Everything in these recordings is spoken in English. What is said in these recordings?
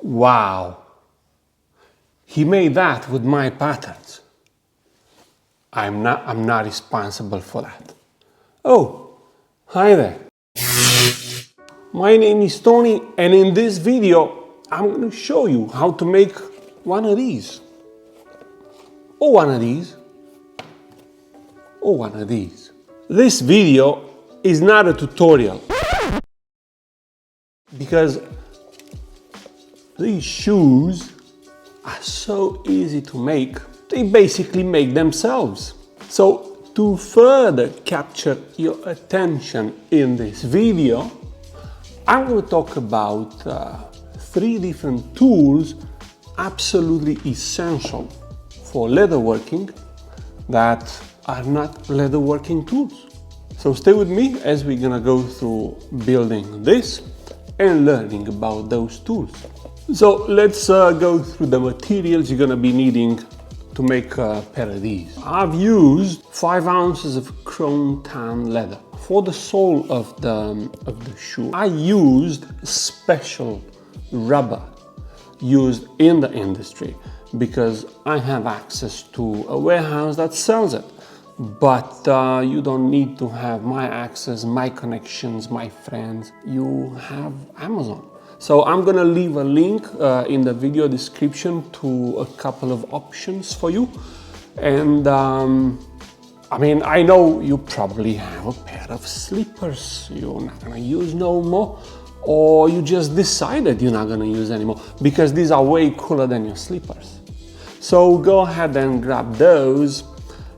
Wow, he made that with my patterns. I'm not responsible for that. Oh, hi there. My name is Tony, and in this video, I'm going to show you how to make one of these. Or one of these. Or one of these. This video is not a tutorial, because these shoes are so easy to make, they basically make themselves. So to further capture your attention in this video, I'm going to talk about 3 different tools absolutely essential for leatherworking that are not leatherworking tools. So stay with me as we're going to go through building this and learning about those tools. So let's go through the materials you're going to be needing to make a pair of these. I've used 5 ounces of chrome tan leather. For the sole of the shoe, I used special rubber used in the industry because I have access to a warehouse that sells it. But you don't need to have my access, my connections, my friends. You have Amazon. So I'm gonna leave a link in the video description to a couple of options for you. And I mean, I know you probably have a pair of slippers you're not gonna use no more, or you just decided you're not gonna use anymore because these are way cooler than your slippers. So go ahead and grab those,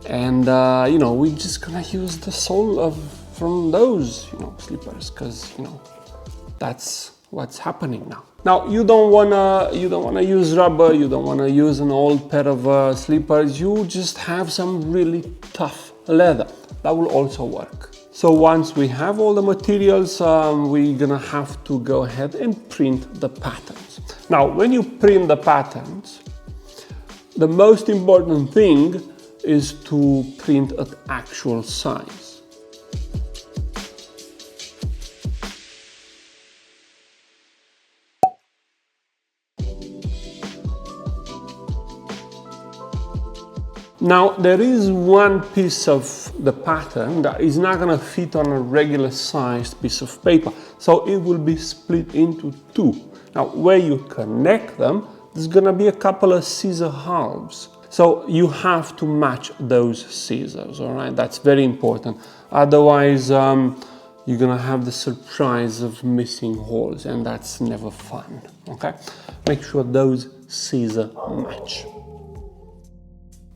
and you know, we're just gonna use the sole from those, you know, slippers, because you know that's what's happening now. Now you don't wanna use rubber, you don't wanna use an old pair of slippers, you just have some really tough leather. That will also work. So once we have all the materials, we're gonna have to go ahead and print the patterns. Now when you print the patterns, the most important thing is to print at actual size. Now there is one piece of the pattern that is not going to fit on a regular sized piece of paper, so it will be split into 2. Now where you connect them, there's going to be a couple of scissor halves, so you have to match those scissors, all right? That's very important, otherwise you're going to have the surprise of missing holes, and that's never fun. Okay, make sure those scissors match.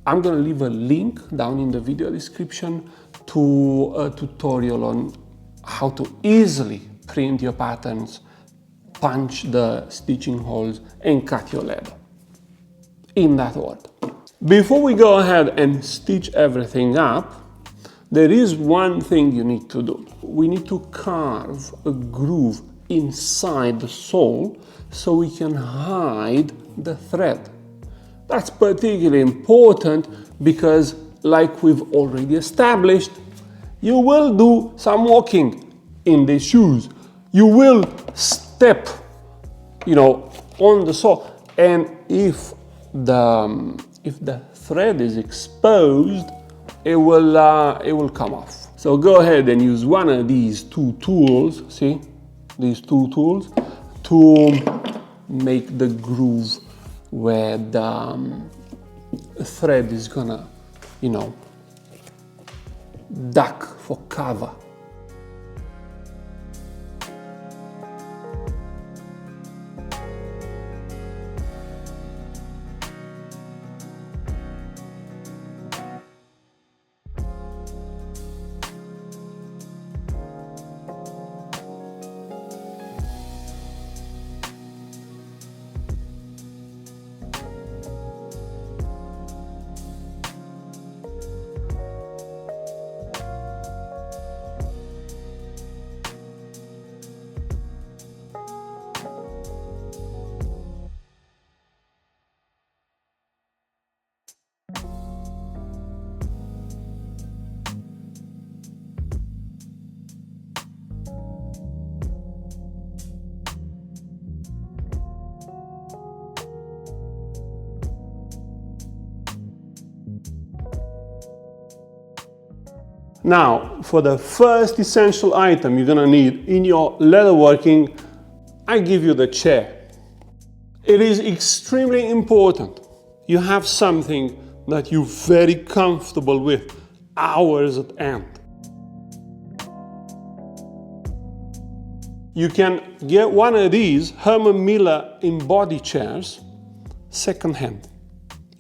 I'm going to leave a link down in the video description to a tutorial on how to easily print your patterns, punch the stitching holes, and cut your leather. In that order. Before we go ahead and stitch everything up, there is one thing you need to do. We need to carve a groove inside the sole so we can hide the thread. That's particularly important because, like we've already established, you will do some walking in these shoes. You will step, you know, on the sole, and if the thread is exposed, it will come off. So go ahead and use one of these 2 tools. See, these 2 tools to make the groove where the thread is gonna, you know, duck for cover. Now, for the first essential item you're gonna need in your leatherworking, I give you the chair. It is extremely important you have something that you're very comfortable with hours at end. You can get one of these Herman Miller embody chairs second-hand.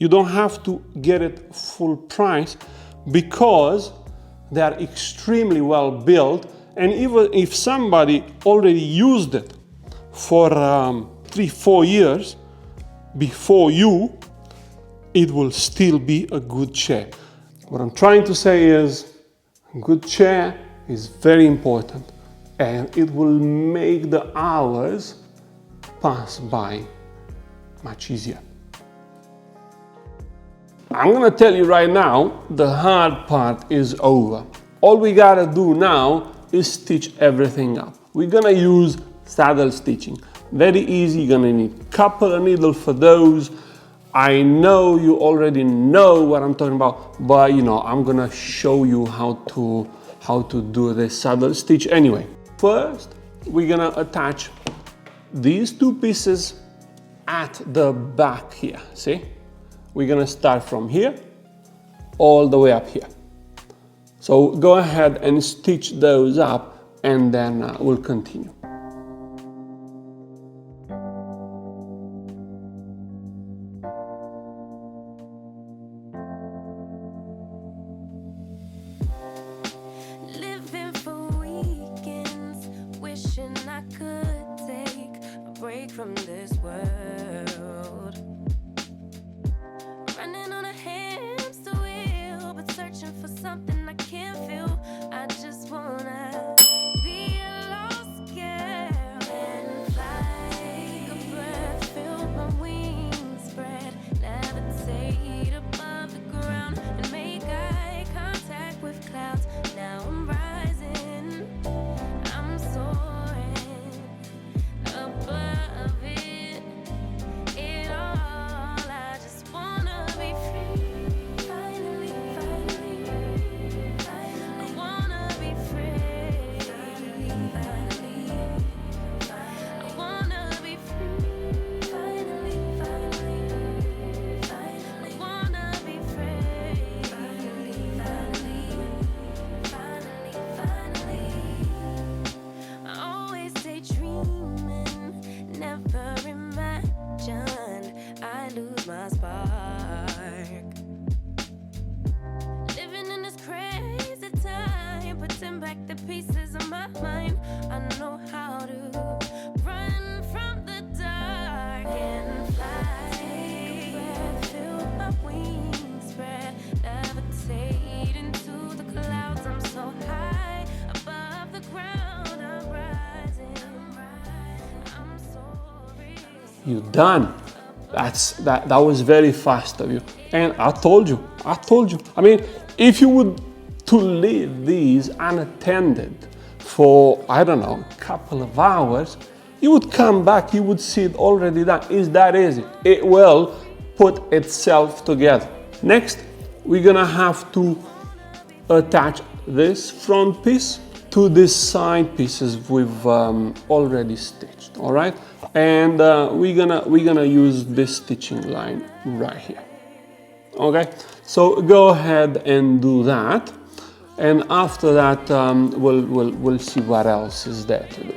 You don't have to get it full price because they are extremely well built, and even if somebody already used it for 3-4 years before you, it will still be a good chair. What I'm trying to say is a good chair is very important, and it will make the hours pass by much easier. I'm gonna tell you right now, the hard part is over. All we gotta do now is stitch everything up. We're gonna use saddle stitching. Very easy, you're gonna need a couple of needles for those. I know you already know what I'm talking about, but I'm gonna show you how to do the saddle stitch anyway. First, we're gonna attach these two pieces at the back here, see? We're gonna start from here all the way up here. So go ahead and stitch those up, and then we'll continue. Living for weekends, wishing I could take a break from this world. Running on a hamster wheel, but searching for something I can't feel. I just wanna be a lost girl and fly. Take a breath, feel my wings spread, levitate above the ground and make eye contact with clouds. Now I'm rising, I'm soaring above it. It all, I just wanna be free. Finally, finally, finally, I wanna be free. Finally, finally, I wanna be free. Finally, finally, finally, I wanna be free. Finally, finally, finally, I always daydreaming, never imagined I lose my spark. Living in this crazy time, putting back the pieces of my mind. I know how to run from the dark and fly. Take a breath, feel my wings spread, levitate into the clouds. I'm so high above the ground. I'm rising, I'm soaring. You're done. That was very fast of you. And I told you. I mean, if you would to leave these unattended for, I don't know, a couple of hours, you would come back, you would see it already done. It's that easy. It will put itself together. Next, we're gonna have to attach this front piece to these side pieces we've already stitched, all right? And we're gonna use this stitching line right here. Okay, so go ahead and do that, and after that we'll see what else is there to do.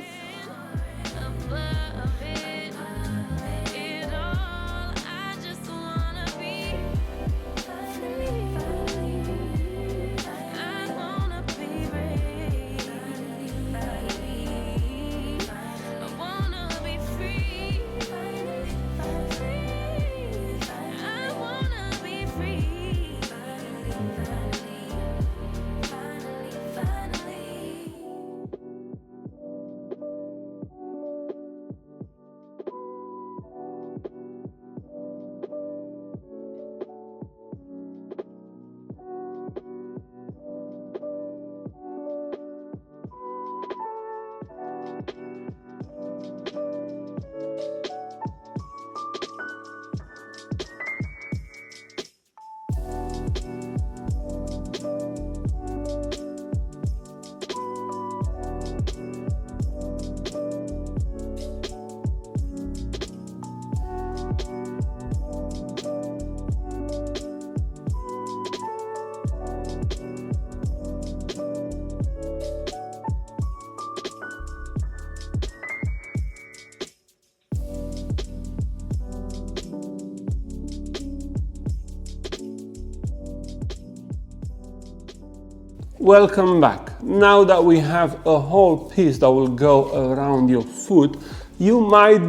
Welcome back. Now that we have a whole piece that will go around your foot, you might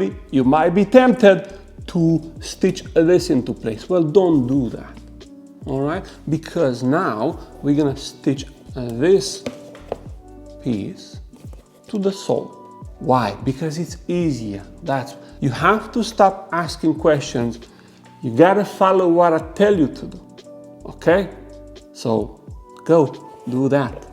be tempted to stitch this into place. Well, don't do that. All right? Because now we're gonna stitch this piece to the sole. Why? Because it's easier. You have to stop asking questions. You gotta follow what I tell you to do. Okay? So go do that.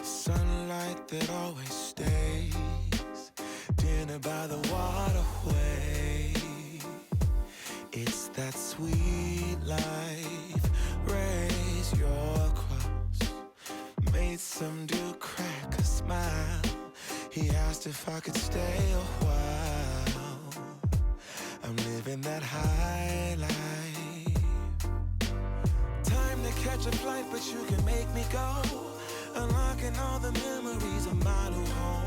Sunlight that always stays, dinner by the waterway. It's that sweet life. Raise your cross. Made some dude crack a smile. He asked if I could stay a while. I'm living that high life. Time to catch a flight, but you can make me go. Unlocking all the memories of my new home.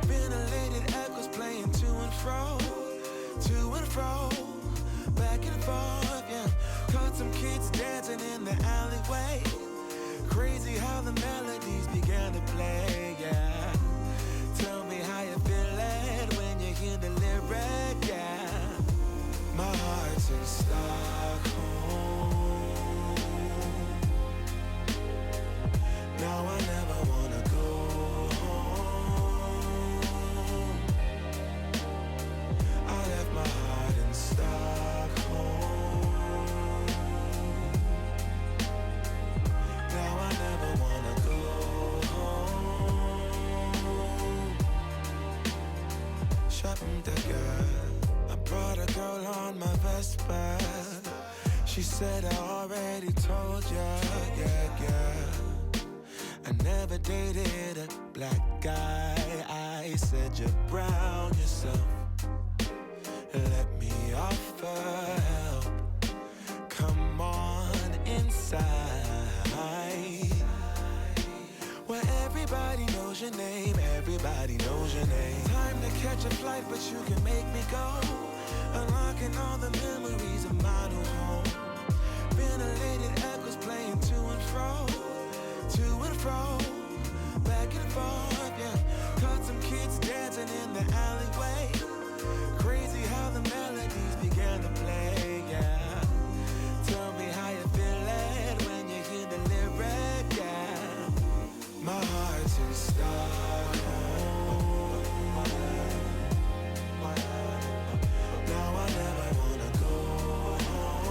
Ventilated echoes playing to and fro, back and forth, yeah. Caught some kids dancing in the alleyway. Crazy how the melodies began to play, yeah. Tell me how you feel it when you hear the lyric, yeah. My heart's in Stockholm. Now I never wanna go home. I left my heart in Stockholm. Now I never wanna go home. Shopping the girl, I brought a girl on my Vespa. She said I already told ya, yeah. I never dated a black guy. I said you're brown yourself. Let me offer help. Come on inside. Where everybody knows your name. Everybody knows your name. Time to catch a flight, but you can make me go. Unlocking all the memories of my new home. Ventilated echoes playing to and fro, back and forth, yeah. Caught some kids dancing in the alleyway. Crazy how the melodies began to play, yeah. Tell me how you feel it when you hear the lyric, yeah. My heart's in Stockholm. Now I never wanna go home.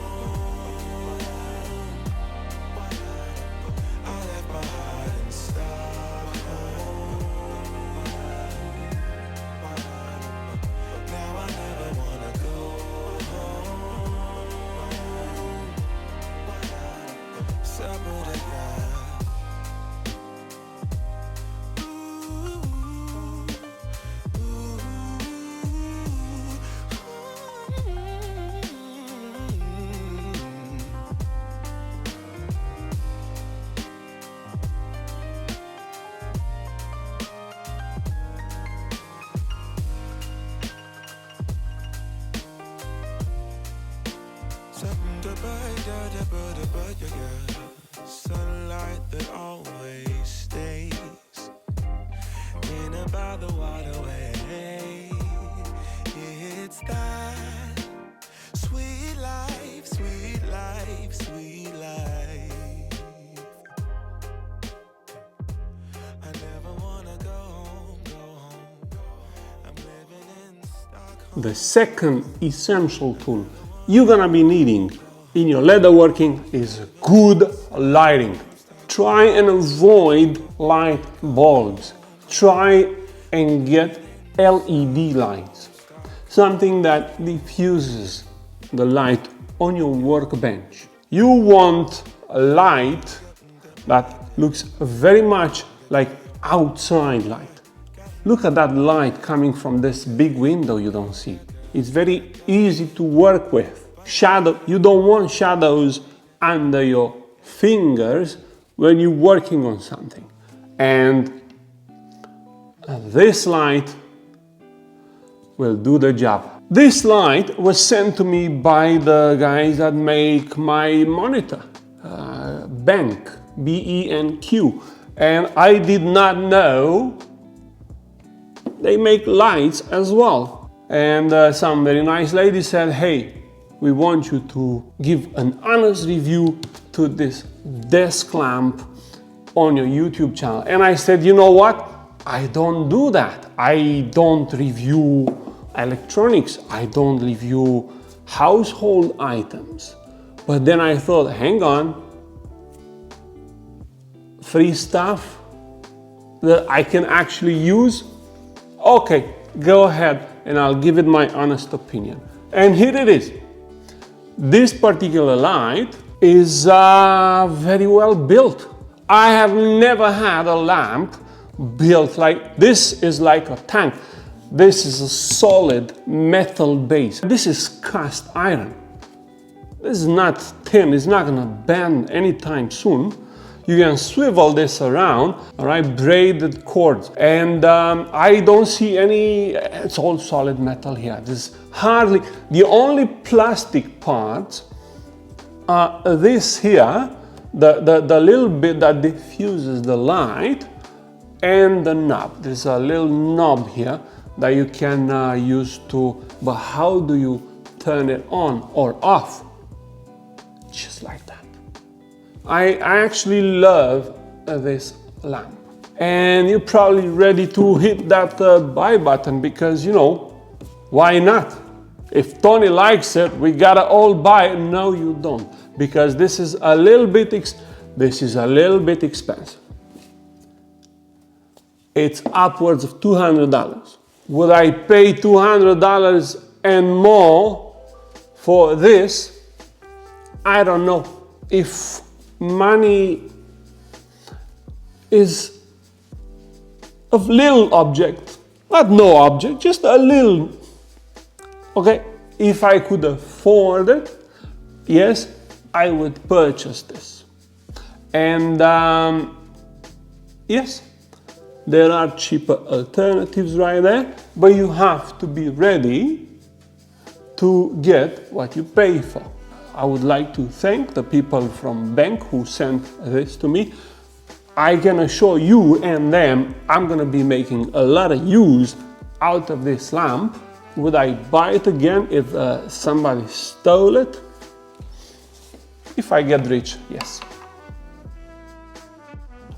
Sunlight that always stays in and by the waterway. It's that sweet life, sweet life, sweet life. I never wanna go home, go home. I'm living in Stockholm. The second essential tool you're gonna be needing in your leatherworking is good lighting. Try and avoid light bulbs. Try and get LED lights, something that diffuses the light on your workbench. You want a light that looks very much like outside light. Look at that light coming from this big window you don't see. It's very easy to work with. You don't want shadows under your fingers when you're working on something. And this light will do the job. This light was sent to me by the guys that make my monitor, Benq, B-E-N-Q. And I did not know they make lights as well. And some very nice lady said, hey, we want you to give an honest review to this desk lamp on your YouTube channel. And I said, you know what? I don't do that. I don't review electronics. I don't review household items. But then I thought, hang on, free stuff that I can actually use? Okay, go ahead and I'll give it my honest opinion. And here it is. This particular light is very well built. I have never had a lamp built like this. Is like a tank. This is a solid metal base. This is cast iron. This is not thin. It's not gonna bend anytime soon. You can swivel this around, all right, braided cords. And I don't see any, it's all solid metal here. There's hardly, the only plastic parts are this here, the little bit that diffuses the light, and the knob. There's a little knob here that you can use to, but how do you turn it on or off? Just like that. I actually love this lamp. And you're probably ready to hit that buy button because, you know, why not? If Tony likes it, we gotta all buy it. No, you don't, because this is a little bit expensive. It's upwards of $200. Would I pay $200 and more for this? I don't know. If money is of little object, not no object, just a little, okay? If I could afford it, yes, I would purchase this. And yes, there are cheaper alternatives right there, but you have to be ready to get what you pay for. I would like to thank the people from Benq who sent this to me. I can assure you and them, I'm gonna be making a lot of use out of this lamp. Would I buy it again if somebody stole it? If I get rich, yes.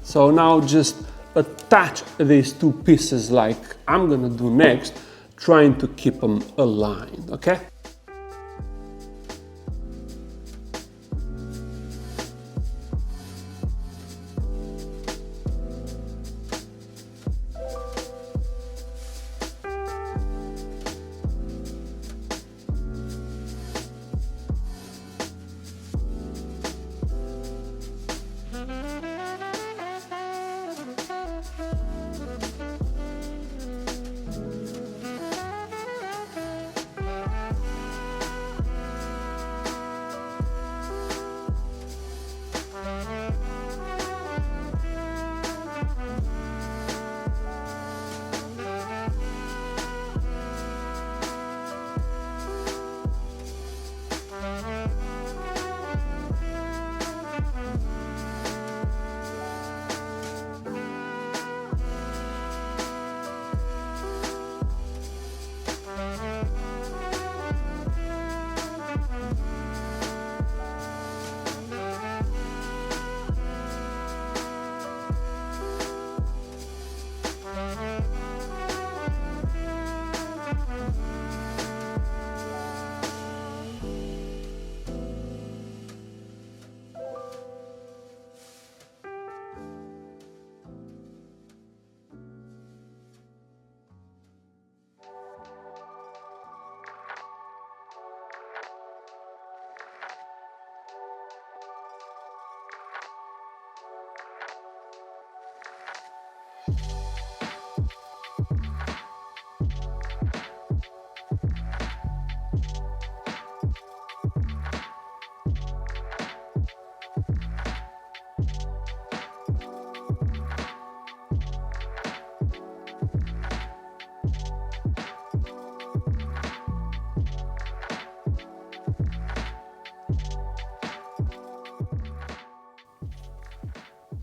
So now just attach these two pieces like I'm gonna do next, trying to keep them aligned, okay?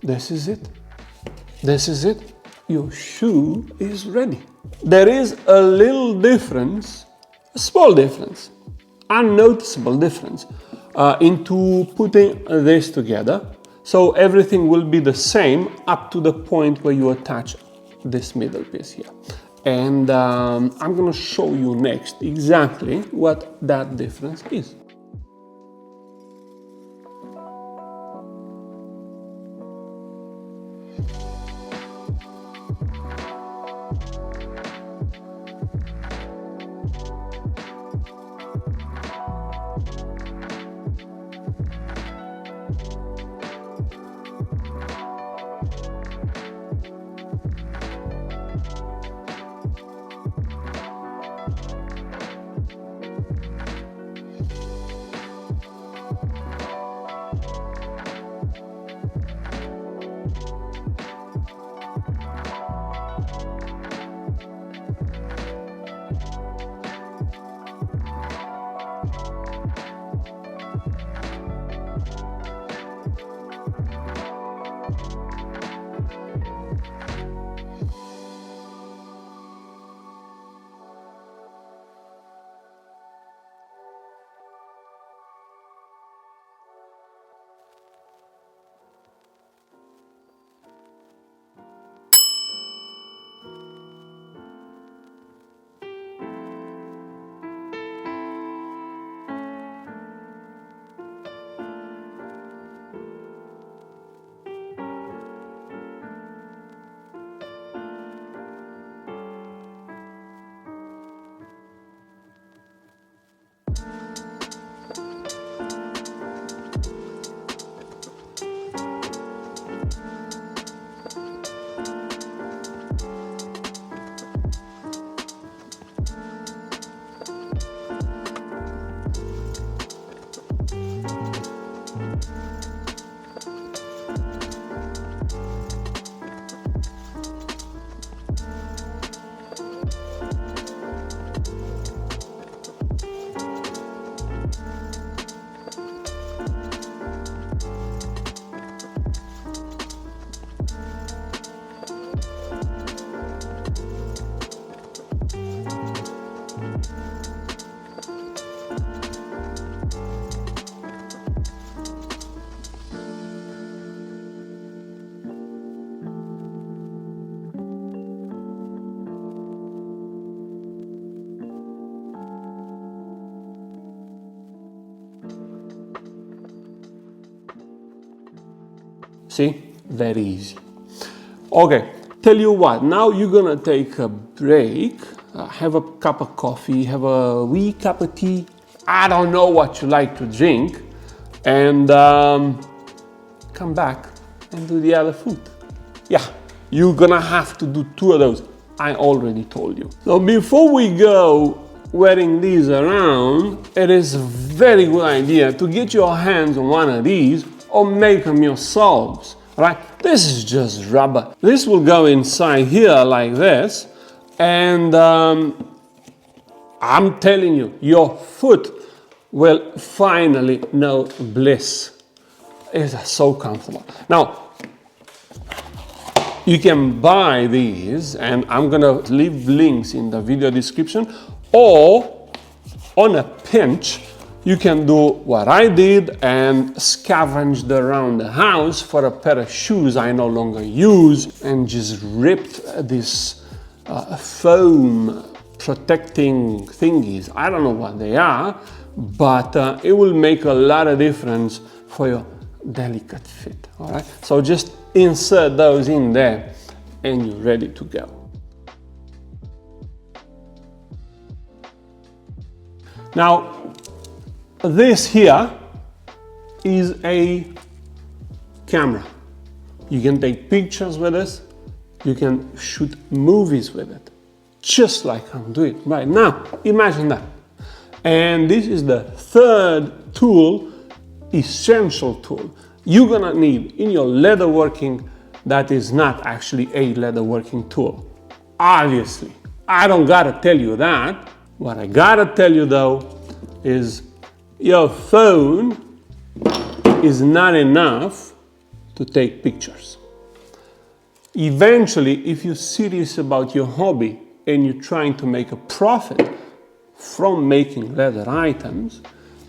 This is it. This is it. Your shoe is ready. There is a little difference, a small difference, unnoticeable difference into putting this together. So everything will be the same up to the point where you attach this middle piece here. And I'm gonna show you next exactly what that difference is. See, very easy. Okay, tell you what, now you're gonna take a break, have a cup of coffee, have a wee cup of tea, I don't know what you like to drink, and come back and do the other foot. Yeah, you're gonna have to do 2 of those, I already told you. So before we go wearing these around, it is a very good idea to get your hands on one of these or make them yourselves, right? This is just rubber. This will go inside here like this, and I'm telling you, your foot will finally know bliss. It's so comfortable. Now, you can buy these, and I'm gonna leave links in the video description, or on a pinch, you can do what I did and scavenged around the house for a pair of shoes I no longer use and just ripped this foam protecting thingies. I don't know what they are, but it will make a lot of difference for your delicate fit, all right? So just insert those in there and you're ready to go. Now, this here is a camera. You can take pictures with this, you can shoot movies with it, just like I'm doing right now. Imagine that. And this is the third tool, essential tool, you're gonna need in your leatherworking that is not actually a leatherworking tool. Obviously, I don't gotta tell you that. What I gotta tell you though is your phone is not enough to take pictures. Eventually, if you're serious about your hobby and you're trying to make a profit from making leather items,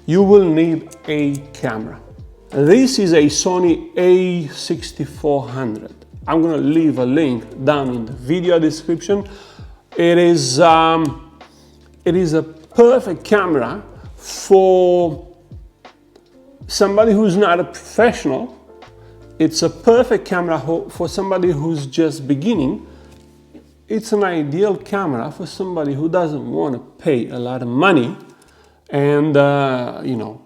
you will need a camera. This is a Sony a6400. I'm going to leave a link down in the video description. It is a perfect camera for somebody who's not a professional. It's a perfect camera for somebody who's just beginning. It's an ideal camera for somebody who doesn't want to pay a lot of money and go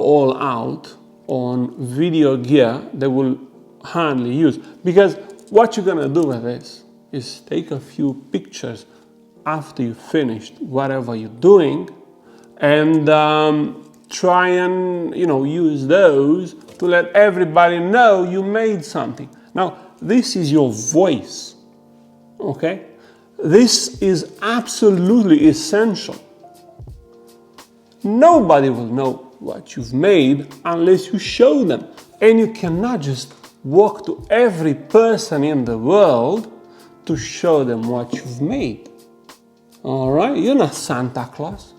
all out on video gear they will hardly use. Because what you're gonna do with this is take a few pictures after you finished whatever you're doing and try and use those to let everybody know you made something. Now, this is your voice, okay? This is absolutely essential. Nobody will know what you've made unless you show them. And you cannot just walk to every person in the world to show them what you've made. All right? You're not Santa Claus.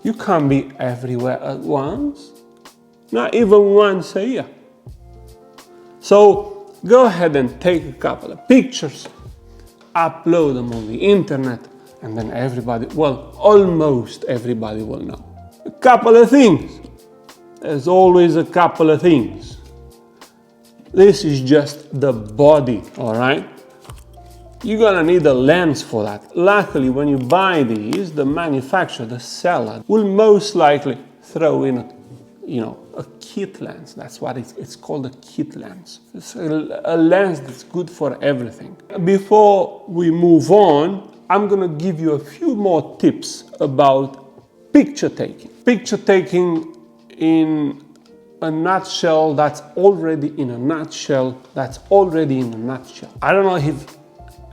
You can't be everywhere at once. Not even once a year. So go ahead and take a couple of pictures, upload them on the internet, and then everybody, well, almost everybody will know. A couple of things. There's always a couple of things. This is just the body, all right? You're gonna need a lens for that. Luckily, when you buy these, the manufacturer, the seller, will most likely throw in a kit lens. That's what it's called, a kit lens. It's a lens that's good for everything. Before we move on, I'm gonna give you a few more tips about picture taking. Picture taking in a nutshell, that's already in a nutshell, that's already in a nutshell. I don't know if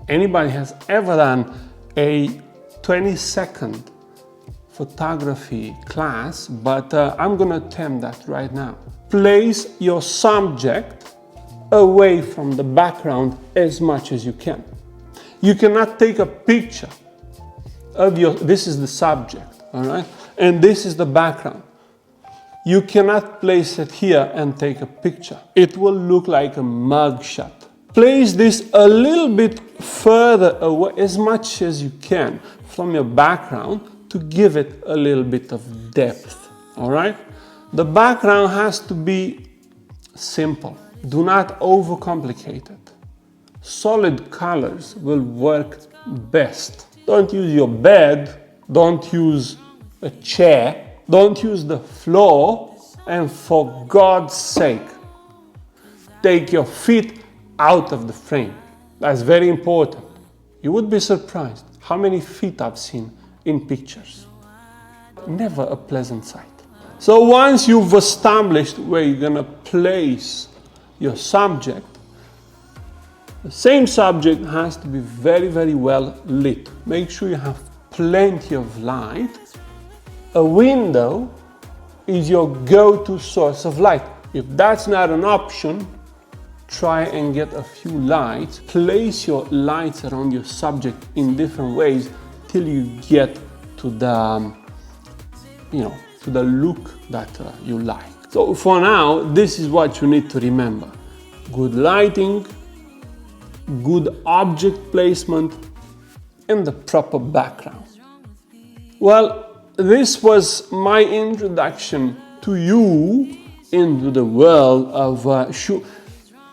anybody has ever done a 20-second photography class, but I'm gonna attempt that right now. Place your subject away from the background as much as you can. You cannot take a picture of this is the subject, all right? And this is the background. You cannot place it here and take a picture. It will look like a mug shot. Place this a little bit further away, as much as you can, from your background to give it a little bit of depth, all right? The background has to be simple. Do not overcomplicate it. Solid colors will work best. Don't use your bed, don't use a chair, don't use the floor, and for God's sake, take your feet out of the frame. That's very important. You would be surprised how many feet I've seen in pictures. Never a pleasant sight. So once you've established where you're gonna place your subject, the same subject has to be very, very well lit. Make sure you have plenty of light. A window is your go-to source of light. If that's not an option, try and get a few lights. Place your lights around your subject in different ways till you get to the, to the look that you like. So for now, this is what you need to remember. Good lighting, good object placement, and the proper background. Well, this was my introduction to you into the world of shoe.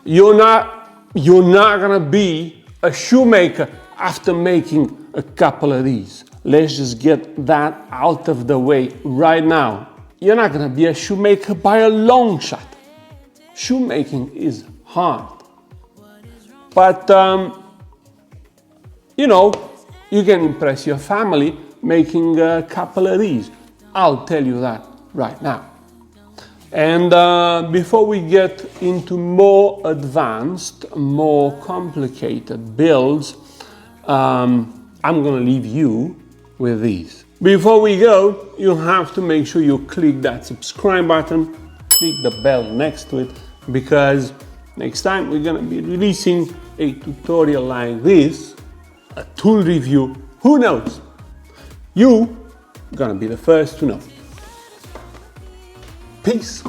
You're not gonna be a shoemaker after making a couple of these. Let's just get that out of the way right now. You're not gonna be a shoemaker by a long shot. Shoemaking is hard. But, you can impress your family making a couple of these. I'll tell you that right now. And before we get into more advanced, more complicated builds, I'm gonna leave you with these. Before we go, you have to make sure you click that subscribe button, click the bell next to it, because next time we're gonna be releasing a tutorial like this, a tool review, who knows? You gonna be the first to know. Peace.